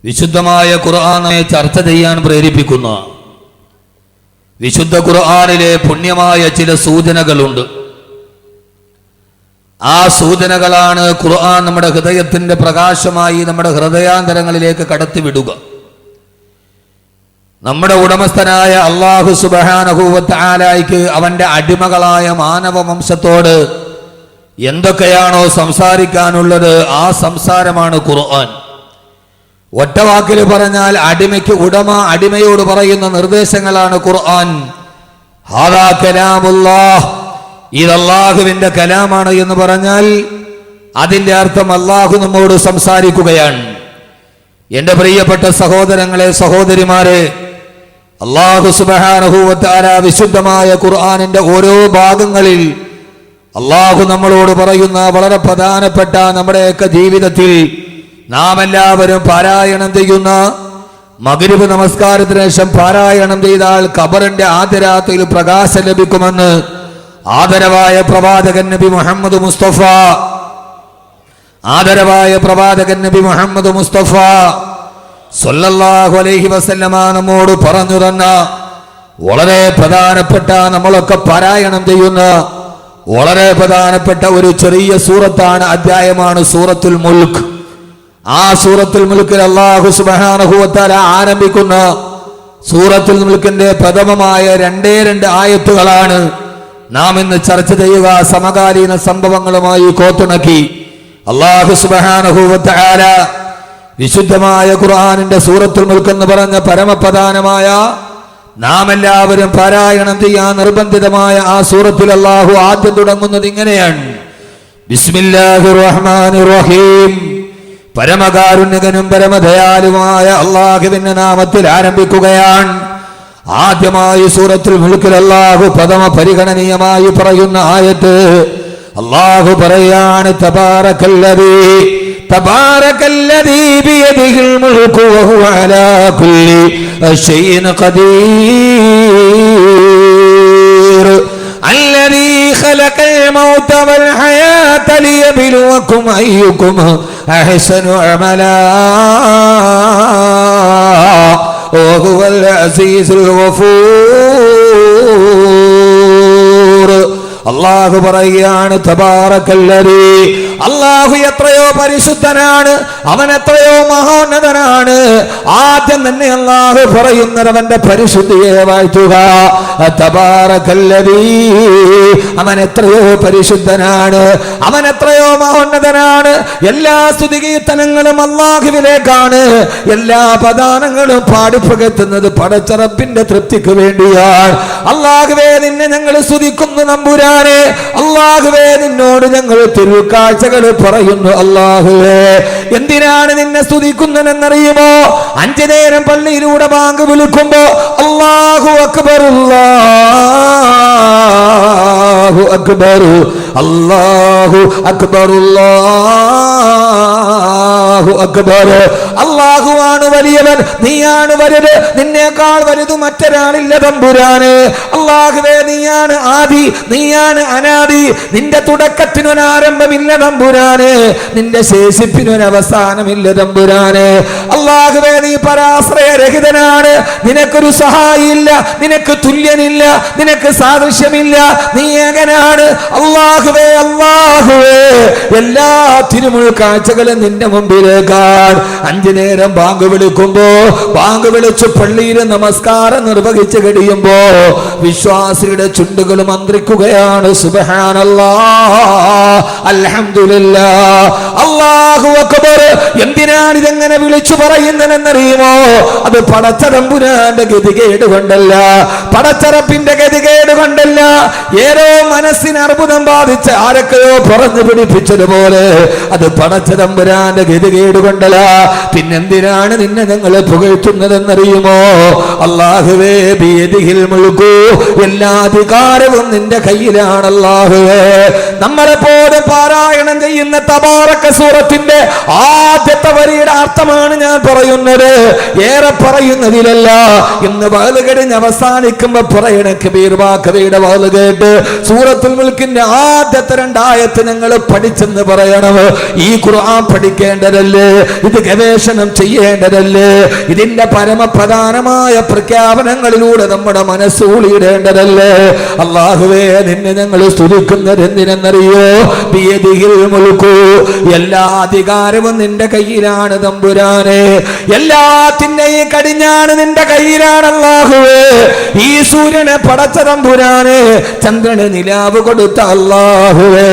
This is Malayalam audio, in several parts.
വിശുദ്ധമായ ഖുർആനെ ചർച്ച ചെയ്യാൻ പ്രേരിപ്പിക്കുന്ന വിശുദ്ധ ഖുർആനിലെ പുണ്യമായ ചില സൂചനകളുണ്ട്. ആ സൂചനകളാണ് ഖുർആൻ നമ്മുടെ ഹൃദയത്തിന്റെ പ്രകാശമായി നമ്മുടെ ഹൃദയാന്തരങ്ങളിലേക്ക് കടത്തിവിടുക. നമ്മുടെ ഉടമസ്ഥനായ അല്ലാഹു സുബ്ഹാനഹു വ തആലയ്ക്ക് അവന്റെ അടിമകളായ മാനവ വംശത്തോട് എന്തൊക്കെയാണോ സംസാരിക്കാനുള്ളത് ആ സംസാരമാണ് ഖുർആൻ. ഒറ്റവാക്കിൽ പറഞ്ഞാൽ അടിമയ്ക്ക് ഉടമ അടിമയോട് പറയുന്ന നിർദ്ദേശങ്ങളാണ് ഖുർആൻ. ഹാദാ കലാമുല്ലാഹ്, ഇത് അല്ലാഹുവിന്റെ കലാമാണ് എന്ന് പറഞ്ഞാൽ അതിന്റെ അർത്ഥം അല്ലാഹു നമ്മോട് സംസാരിക്കുകയാണ്. എന്റെ പ്രിയപ്പെട്ട സഹോദരങ്ങളെ, സഹോദരിമാരെ, അല്ലാഹു സുബ്ഹാനഹു വ തആല വിശുദ്ധമായ ഖുർആനിന്റെ ഓരോ ഭാഗങ്ങളിൽ അല്ലാഹു നമ്മളോട് പറയുന്ന വളരെ പ്രധാനപ്പെട്ട നമ്മുടെയൊക്കെ ജീവിതത്തിൽ നാം എല്ലാവരും പാരായണം ചെയ്യുന്ന മഗ്രിബ് നമസ്കാരത്തിന് ശേഷം പാരായണം ചെയ്താൽ ഖബറിന്റെ ആദ്യ രാത്രിയിൽ പ്രകാശം ലഭിക്കുമെന്ന് ആദരവായ പ്രവാചകൻ നബി മുഹമ്മദ് മുസ്തഫ സല്ലല്ലാഹു അലൈഹി വസല്ലമ നമ്മോട് പറഞ്ഞു തന്ന വളരെ പ്രധാനപ്പെട്ട നമ്മളൊക്കെ പാരായണം ചെയ്യുന്ന വളരെ പ്രധാനപ്പെട്ട ഒരു ചെറിയ സൂറത്താണ്, അധ്യായമാണ് സൂറത്തുൽ മുൽക്ക്. ആ സൂറത്തുൽ മുൽക്കിൽ അല്ലാഹു സുബ്ഹാനഹു വ തആല ആരംഭിക്കുന്ന സൂറത്തുൽ മുൽക്കിന്റെ പ്രഥമമായ രണ്ട് ആയത്തുകളാണ് നാം ഇന്ന് ചർച്ച ചെയ്യുക. സമകാലീന സംഭവങ്ങളുമായി കോത്തിണക്കി അല്ലാഹു സുബ്ഹാനഹു വ തആല വിശുദ്ധമായ ഖുർആനിന്റെ സൂറത്തുൽ മുൽക്ക് എന്ന് പറഞ്ഞ പരമപ്രധാനമായ നാം എല്ലാവരും പാരായണം ചെയ്യാൻ നിർബന്ധിതമായ ആ സൂറത്തിൽ അല്ലാഹു ആദ്യം തുടങ്ങുന്നത് ഇങ്ങനെയാണ്: ബിസ്മില്ലാഹിർ റഹ്മാനിർ റഹീം. പരമകാരുണ്യകനും പരമദയാലുമായ അല്ലാഹുവിന്റെ നാമത്തിൽ ആരംഭിക്കുകയാണ്. ആദ്യമായി സൂറത്തുൽ മുൽക്കിൽ അല്ലാഹു പ്രഥമ പരിഗണനീയമായി പറയുന്ന ആയത്ത് അല്ലാഹു പറയാണ്: തബാറകല്ലദീ ബിയദിഹിൽ മുൽക്കു വഹുവ അലാ കുല്ലി ശൈഇൻ ഖദീർ الذي خلق الموت والحياة ليبلوكم أيكم أحسن عملا وهو العزيز الغفور. അല്ലാഹു പറയുകയാണ്: തബാറകല്ലദീ, അല്ലാഹു എത്രയോ പരിശുദ്ധനാണ്, അവൻ എത്രയോ മഹോന്നതനാണ്. ആദ്യം തന്നെ അല്ലാഹു പറയുന്നത് അവന്റെ പരിശുദ്ധിയെ വാഴ്ത്തുക. തബാറകല്ലദീ, അവൻ എത്രയോ പരിശുദ്ധനാണ്, അവൻ എത്രയോ മഹോന്നതനാണ്. എല്ലാ സ്തുതികീർത്തനങ്ങളും അല്ലാഹുവിലേക്കാണ്. എല്ലാ പദാനങ്ങളും പാടിപ്പകറ്റുന്നത് പടച്ചറപ്പിന്റെ തൃപ്തിക്ക് വേണ്ടിയാണ്. അല്ലാഹുവേ, നിന്നെ ഞങ്ങൾ സ്തുതിക്കുന്നു നമ്പുരാൻ. അല്ലാഹുവേ, നിന്നോട് ഞങ്ങൾ തിരുക്കാഴ്ചകൾ പറയുന്നു. അല്ലാഹുവേ, എന്തിനാണ് നിന്നെ സ്തുതിക്കുന്നതെന്നറിയുമോ? 5 നേരം പള്ളിയിലൂടെ ബാങ്ക് വിളിക്കുമ്പോ അല്ലാഹു അക്ബർ, അല്ലാഹു അക്ബർ, അല്ലാഹു അക്ബർ, അല്ലാഹു അക്ബർ. അല്ലാഹുവാണ് വലിയവൻ, നീയാണ് വലുത്, നിന്നേക്കാൾ വലുത് മറ്റൊരാളില്ല തമ്പുരാന്. അല്ലാഹുവേ, നീയാണ് ആദി, നീയാണ് അനാദി, നിന്റെ തുടക്കത്തിനൊരാരംഭമില്ല തമ്പുരാന്, നിന്റെ ശേഷിപ്പിനൊരവസാനമില്ല തമ്പുരാന്. അല്ലാഹുവേ, നീ പരാശ്രയരഹിതനാണ്, നിനക്കൊരു സഹായിയില്ല, നിനക്ക് തുല്യനില്ല, നിനക്ക് സാദൃശ്യമില്ല, നീ ഏകനാണ്. അല്ലാഹുവേ, അല്ലാഹുവേ, എല്ലാ തിരുമുഴുക്കാഴ്ചകളും നിന്റെ മുമ്പിലേക്കാണ്. 5 നേരം ബാങ്ക് വിളിക്കുമ്പോ, ബാങ്ക് വിളിച്ച് പള്ളിയിൽ നമസ്കാരം നിർവഹിച്ച് കഴിയുമ്പോ വിശ്വാസിയുടെ ചുണ്ടുകൾ മന്ത്രിക്കുകയാണ്: സുബ്ഹാനല്ലാഹ്, അൽഹംദുലില്ലാഹ്, അല്ലാഹു അക്ബർ. എന്തിനാണ് ഇതെങ്ങനെ വിളിച്ചു പറയുന്നതെന്നറിയുമോ? അത് പടച്ചതമ്പുരാന്റെ ഗതികേട് കൊണ്ടല്ല, പടച്ചറപ്പിന്റെ ഗതികേട് കൊണ്ടല്ല. ഏതോ മനസ്സിന് അർബുദം ബാധിച്ച് ആരൊക്കെയോ പറഞ്ഞു പിടിപ്പിച്ചതുപോലെ അത് പടച്ചതമ്പുരാന്റെ ഗതികേട് കൊണ്ടല്ല. പിന്നെന്തിനാണ് നിന്നെ ഞങ്ങൾ പുകഴ്ത്തുന്നതെന്നറിയുമോ? അല്ലാഹുവേ, ബിയദിഹിൽ മുൽക്കു, എല്ലാ അധികാരവും നിന്റെ കയ്യിലാണ്. അല്ലാഹുവേ, നമ്മളെപ്പോലെ പാരായണം ചെയ്യുന്ന തബാറക സൂറത്തിന്റെ ആദ്യത്തെ വരിയുടെ അർത്ഥമാണ് ഞാൻ പറയുന്നത്. ഏറെ പറയുന്നതിലല്ല. ഇന്ന് വാല് കഴിഞ്ഞ് അവസാനിക്കുമ്പോ പറയണ കബീർവാക്കവയുടെ വാല് കേട്ട് സൂറത്തുൽ മുൽക്കിന്റെ ആദ്യത്തെ 2 ആയത്ത് ഞങ്ങൾ പഠിച്ചെന്ന് പറയണം. ഈ ഖുർആൻ പഠിക്കേണ്ടതല്ലേ? ഇത് ഗവേഷണം ചെയ്യേണ്ടതല്ലേ? ഇതിന്റെ പരമപ്രധാനമായ പ്രഖ്യാപനങ്ങളിലൂടെ നമ്മുടെ മനസ്സൂളിയിടേണ്ടതല്ലേ? അല്ലാഹുവേ, നിന്നെ ഞങ്ങൾ സ്തുതിക്കുന്നത് എന്തിനെന്നറിയോ? ബിയദിഹിൽ മുൽക്കു, എല്ലാ അധികാരവും നിന്റെ കയ്യിലാണ് തമ്പുരാനെ. എല്ലാത്തിന്റെയും കടിഞ്ഞാണ് നിന്റെ കയ്യിലാണ് അല്ലാഹുവേ. ഈ സൂര്യനെ പടച്ച തമ്പുരാനെ, ചന്ദ്രന് നിലാവ് കൊടുത്ത അല്ലാഹുവേ,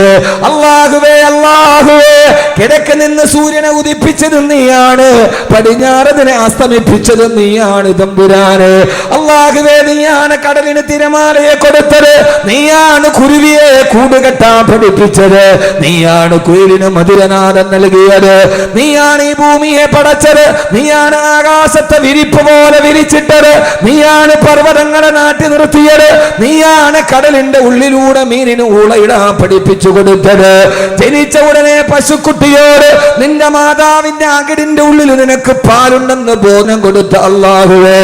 അല്ലാഹുവേ, അല്ലാഹുവേ, കിഴക്ക് നിന്ന് സൂര്യനെ ഉദിപ്പിച്ചത് നീയാണ്, പടിഞ്ഞാറതിനെ അസ്തമിപ്പിച്ചത് നീയാണ് തമ്പുരാനെ. അല്ലാഹുവേ, നീയാണ് കടലിന് തിരമാലയെ കൊടുത്തത്, നീയാണ് കുരുവിയെ കൂടുകെട്ടാൻ പഠിപ്പിച്ചത്, നീയാണ് കുയിലിന് മധുരനാദം നൽകിയത്, നീയാണ് ഈ ഭൂമിയെ പടച്ചത്, നീയാണ് ആകാശത്തെ വിരിപ്പ് പോലെ വിരിച്ചിട്ടത്, നീയാണ് പർവ്വതങ്ങളെ നാട്ടി നിർത്തിയത്, നീയാണ് കടലിന്റെ ഉള്ളിലൂടെ മീനിന് ഊളയിടാൻ പഠിപ്പിച്ചു കൊടുത്തത്. ജനിച്ച ഉടനെ പശുക്കുട്ടിയോട് നിന്റെ മാതാവിന്റെ അകിടിന്റെ ഉള്ളിൽ നിനക്ക് പാലുണ്ടെന്ന് ബോധം കൊടുത്ത അല്ലാഹുവേ,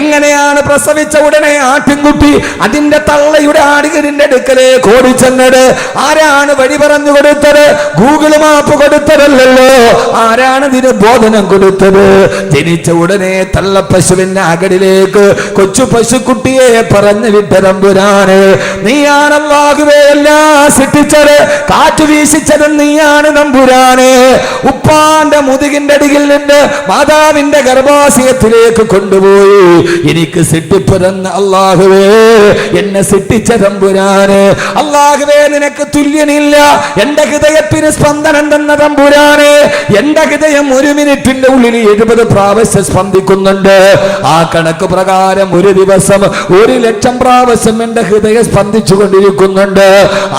എങ്ങനെയാണ് പ്രസവിച്ച ഉടനെ ആട്ടിൻകുട്ടി അതിന്റെ തള്ളയുടെ ആടികരിന്റെ അടുക്കലേക്ക് ഓടിച്ചെന്നത്? ആരാണ് വഴി പറഞ്ഞു കൊടുത്തത്? ഗൂഗിൾ മാപ്പ് കൊടുത്തതല്ലോ. ആരാണ് ഇതിന് ബോധനം കൊടുത്തത്? ജനിച്ച ഉടനെ തള്ളപ്പശുവിന്റെ അകടിലേക്ക് കൊച്ചു പശുക്കുട്ടിയെ പറഞ്ഞു വിട്ട തമ്പുരാനെ, നീയാണ് അല്ലാഹുവേ എല്ലാം സൃഷ്ടിച്ചത്, കാറ്റ് വീശിച്ചത് നീയാണ് തമ്പുരാനെ. ഉപ്പാന്റെ മുതുകിന്റെ അടിയിൽ നിന്ന് മാതാവിന്റെ ഗർഭാശയത്തിലേക്ക് കൊണ്ടുപോയി എനിക്ക് സിട്ടിപ്പ് തന്ന അല്ലാഹുവേ, എന്നെ സിട്ടിച്ച തമ്പുരാനെ. അല്ലാഹുവേ, നിനക്ക് തുല്യനില്ല. എന്റെ ഹൃദയത്തിന് സ്പന്ദനം തന്ന തമ്പുരാനെ, എന്റെ ഹൃദയം 1 മിനിറ്റിന്റെ ഉള്ളിൽ 70 പ്രാവശ്യം സ്പന്ദിക്കുന്നുണ്ട്. ആ കണക്ക് പ്രകാരം ഒരു ദിവസം 1,00,000 പ്രാവശ്യം എന്റെ ഹൃദയം സ്പന്ദിച്ചു കൊണ്ടിരിക്കുന്നുണ്ട്.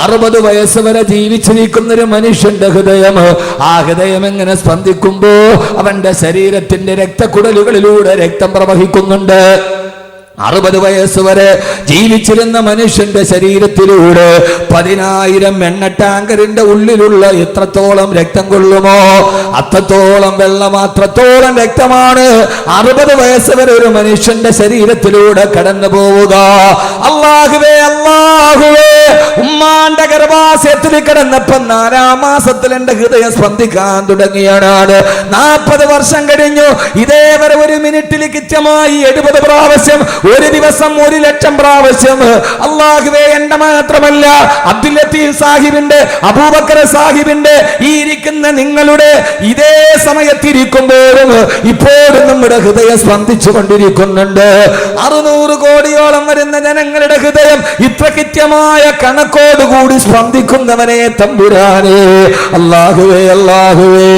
60 വയസ്സ് വരെ ജീവിച്ചിരിക്കുന്ന ഒരു മനുഷ്യന്റെ ഹൃദയം, ആ ഹൃദയം എങ്ങനെ സ്പന്ദിക്കുമ്പോ അവന്റെ ശരീരത്തിന്റെ രക്തക്കുഴലുകളിലൂടെ രക്തം പ്രവഹിക്കുന്നുണ്ട്. 60 വയസ്സ് വരെ ജീവിച്ചിരുന്ന മനുഷ്യന്റെ ശരീരത്തിലൂടെ 10,000 എണ്ണ ടാങ്കറിന്റെ ഉള്ളിലുള്ള എത്രത്തോളം രക്തം കൊള്ളുമോ അത്രത്തോളം വെള്ളം, അത്രത്തോളം രക്തമാണ് 60 വയസ്സ് വരെ ഒരു മനുഷ്യന്റെ ശരീരത്തിലൂടെ കടന്നു പോവുക. അല്ലാഹുവേ, അല്ലാഹുവേ, ഉമ്മാന്റെ ഗർഭാശയത്തിൽ കിടന്നപ്പോ 4-ാം മാസത്തിൽ എന്റെ ഹൃദയം സ്പന്ദിക്കാൻ തുടങ്ങിയാണ്. 40 വർഷം കഴിഞ്ഞു. ഇതേവരെ 1 മിനിറ്റിൽ കൃത്യമായി 70 പ്രാവശ്യം, ഒരു ദിവസം 1,00,000 പ്രാവശ്യം. അല്ലാഹുവേ, എന്റെ മാത്രമല്ല അബ്ദുൽ ലത്തീഫ് സാഹിബിന്റെ, അബൂബക്കർ സാഹിബിന്റെ, ഈ ഇരിക്കുന്ന നിങ്ങളുടെ ഇതേ സമയത്തിരിക്കുമ്പോഴും ഇപ്പോഴും നമ്മുടെ ഹൃദയം സ്പന്ദിച്ചു കൊണ്ടിരിക്കുന്നുണ്ട്. 600 കോടിയോളം വരുന്ന ജനങ്ങളുടെ ഹൃദയം ഇത്ര കൃത്യമായ കണക്കോടുകൂടി സ്പന്ദിക്കുന്നവനെ തമ്പുരാനെ. അല്ലാഹുവേ, അല്ലാഹുവേ,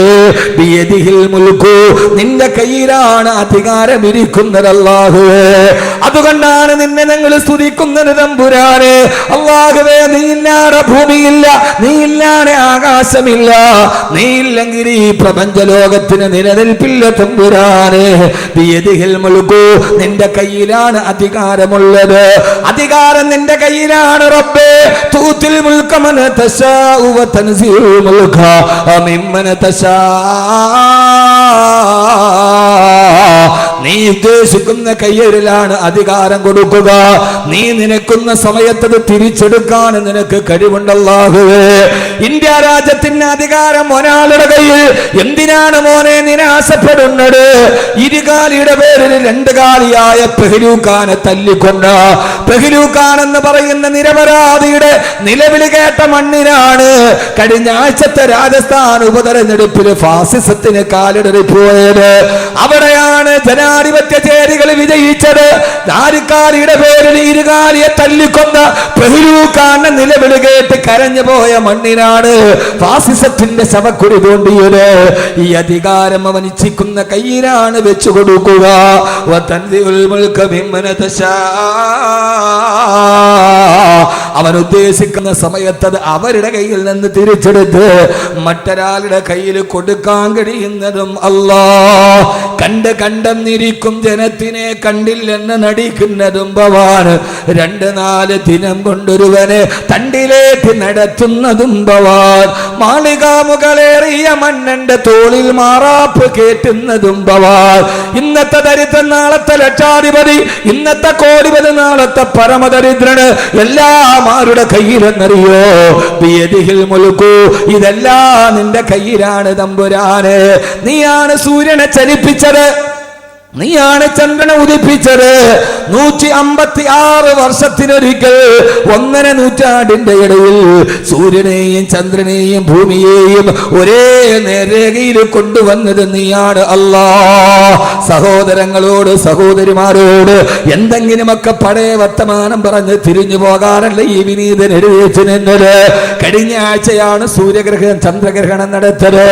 ബിയദിഹിൽ മുൽക്കു, നിന്റെ കയ്യിലാണ് അധികാരം ഇരിക്കുന്നത് അല്ലാഹുവേ. അതുകൊണ്ടാണ് നിന്നെ ഞങ്ങൾ സ്തുതിക്കുന്നത് തമ്പുരാനെ. അല്ലാഹുവേ, നീ ഇല്ലാതെ ഭൂമിയില്ല, നീ ഇല്ലാതെ ആകാശമില്ല, നീ ഇല്ലെങ്കിൽ ഈ പ്രപഞ്ച ലോകത്തിന് നിലനിൽപ്പില്ല തമ്പുരാനെ. ബിയദിഹിൽ മുൽക്കു, നിന്റെ കയ്യിലാണ് അധികാരമുള്ളത്, അധികാരം നിന്റെ കയ്യിലാണ് റബ്ബേ. തൂത്തിൽ മുൽക മൻ തശാഉ വ തൻസിഉൽ മുൽക മിമ്മൻ തശാ, നീ ഉദ്ദേശിക്കുന്ന കയ്യേറിലാണ് അധികാരം കൊടുക്കുക. നീ നിനക്കുന്ന സമയത്തത് തിരിച്ചെടുക്കാൻ നിനക്ക് കഴിവുണ്ടല്ലാഹുവേ. ഇന്ത്യ രാജ്യത്തിന്റെ അധികാരം ഒരാളുടെ കയ്യിൽ. എന്തിനാണ് മോനെ നിരാശപ്പെടുന്നത്? ഇരുകാലിയുടെ പേരിൽ 2 കാലിയായ പെഹ്ലൂഖാനെ തല്ലിക്കൊണ്ട, പെഹ്ലൂഖാൻ എന്ന് പറയുന്ന നിരപരാധിയുടെ നിലവിളി കേട്ട മണ്ണിനാണ് കഴിഞ്ഞ ആഴ്ചത്തെ രാജസ്ഥാൻ ഉപതെരഞ്ഞെടുപ്പിൽ ഫാസിസത്തിന് കാലിടറിപ്പോയത്. അവിടെയാണ് ജനാധിപത്യ ചേരികൾ വിജയിച്ചത്. 4 കാലിയുടെ പേരിൽ 2 കാലിയെ തല്ലിക്കൊന്ന പെഹ്ലൂഖാന്റെ നിലവിളി കേട്ട് കരഞ്ഞു പോയ മണ്ണിനാണ് ഫാസിസത്തിന്റെ ശവക്കുടി തോണ്ടിയത്. ഈ അധികാരം അവൻ ഇച്ഛിക്കുന്ന കയ്യിലാണ് വെച്ചു കൊടുക്കുക. അവൻ ഉദ്ദേശിക്കുന്ന സമയത്ത് അത് അവരുടെ കയ്യിൽ നിന്ന് തിരിച്ചെടുത്ത് മറ്റൊരാളുടെ കയ്യിൽ കൊടുക്കാൻ കഴിയുന്നതും അല്ലാഹ്. കണ്ടെന്നിരിക്കും ജനത്തിനെ കണ്ടില്ലെന്ന് നടിക്കുന്നതും ഭവാന് 2-4 ദിനം കൊണ്ടൊരുവനെ തണ്ടിലേക്ക് നടത്തുന്നതും ഭവാൻ മാളികാമുകളേറിയ മന്നന്റെ തോളിൽ മാറാപ്പ് കേറ്റുന്നതും ഭവാൻ ഇന്നത്തെ ദരിദ്രൻ നാളത്തെ ലക്ഷാധിപതി ഇന്നത്തെ കോടിപതി നാളത്തെ പരമദരിദ്രന് എല്ലാം ആരുടെ കയ്യിലെന്നറിയോ ബിയദിഹിൽ മുൽക്കു ഇതെല്ലാം നിന്റെ കയ്യിലാണ് തമ്പുരാനെ നീയാണ് സൂര്യനെ ചലിപ്പിച്ചത് നീയാണ് ചന്ദ്രനെ ഉദിപ്പിച്ചത് 156 വർഷത്തിനൊരിക്കൽ 1.5 നൂറ്റാണ്ടിന്റെ ഇടയിൽ സൂര്യനെയും ചന്ദ്രനെയും ഭൂമിയെയും ഒരേ നേർരേഖയിൽ കൊണ്ടുവന്നത് നീയാണ് അല്ലാ സഹോദരങ്ങളോട് സഹോദരിമാരോട് എന്തെങ്കിലുമൊക്കെ പഴയ വർത്തമാനം പറഞ്ഞ് തിരിഞ്ഞു പോകാനല്ല ഈ വിനീതൻ എഴുതിച്ചു നിന്നത് കഴിഞ്ഞ ആഴ്ചയാണ് സൂര്യഗ്രഹണം ചന്ദ്രഗ്രഹണം നടത്തത്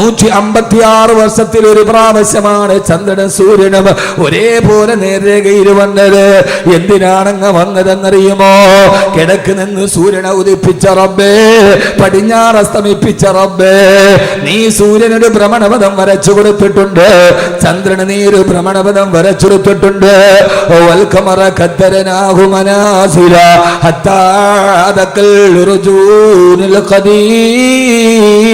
156 വർഷത്തിൽ ഒരു പ്രാവശ്യമാണ് ചന്ദ്രനും സൂര്യൻ ഒരേപോലെ നേർരേഖയിൽ വന്നത് എന്തിനാണങ്ങ് വന്നതെന്നറിയുമോ കിഴക്ക് നിന്ന് സൂര്യനെ ഉദിപ്പിച്ച റബ്ബേ പടിഞ്ഞാറ് അസ്തമിപ്പിച്ച റബ്ബേ നീ സൂര്യനൊരു ഭ്രമണപഥം വരച്ചു കൊടുത്തിട്ടുണ്ട് ചന്ദ്രന് നീ ഒരു ഭ്രമണപഥം വരച്ചെടുത്തിട്ടുണ്ട് വൽഖമറ ഖദ്ദരനാഹു മനാസില ഹത്താ ദക്കൽ റുജൂനുൽ ഖദീം